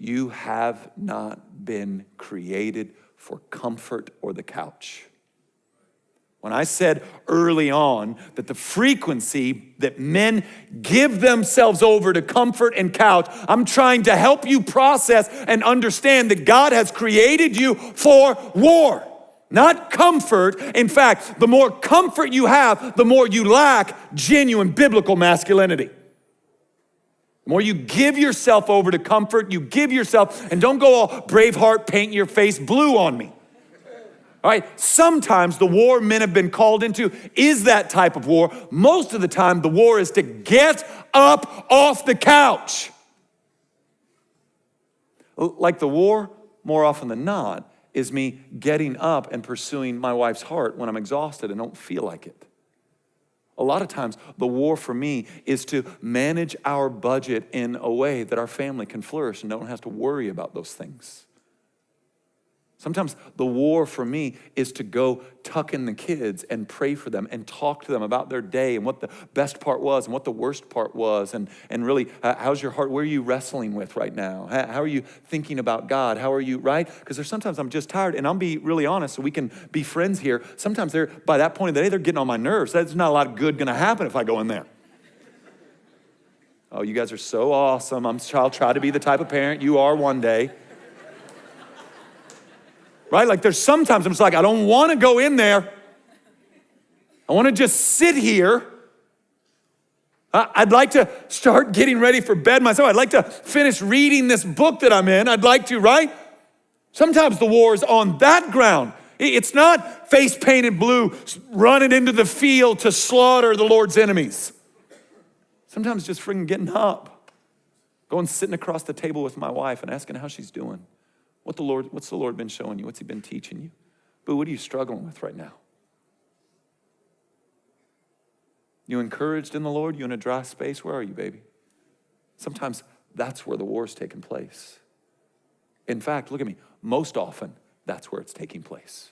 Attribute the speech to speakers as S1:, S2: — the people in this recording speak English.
S1: You have not been created for comfort or the couch. When I said early on that the frequency that men give themselves over to comfort and couch, I'm trying to help you process and understand that God has created you for war, not comfort. In fact, the more comfort you have, the more you lack genuine biblical masculinity. The more you give yourself over to comfort, you give yourself, and don't go all Braveheart, paint your face blue on me. All right, sometimes the war men have been called into is that type of war. Most of the time, the war is to get up off the couch. Like the war, more often than not, is me getting up and pursuing my wife's heart when I'm exhausted and don't feel like it. A lot of times, the war for me is to manage our budget in a way that our family can flourish and don't have to worry about those things. Sometimes the war for me is to go tuck in the kids and pray for them and talk to them about their day and what the best part was and what the worst part was. And really, how's your heart? Where are you wrestling with right now? How are you thinking about God? How are you, right? Because there's sometimes I'm just tired, and I'll be really honest so we can be friends here. Sometimes by that point of the day, they're getting on my nerves. There's not a lot of good going to happen if I go in there. Oh, you guys are so awesome. I'll try to be the type of parent you are one day. Right? Like there's sometimes I'm just like, I don't want to go in there. I want to just sit here. I'd like to start getting ready for bed myself. I'd like to finish reading this book that I'm in. I'd like to, right? Sometimes the war is on that ground. It's not face painted blue, running into the field to slaughter the Lord's enemies. Sometimes just freaking getting up, going sitting across the table with my wife and asking how she's doing. What's the Lord been showing you? What's he been teaching you? Boo, what are you struggling with right now? You encouraged in the Lord? You in a dry space? Where are you, baby? Sometimes that's where the war's taking place. In fact, look at me. Most often, that's where it's taking place.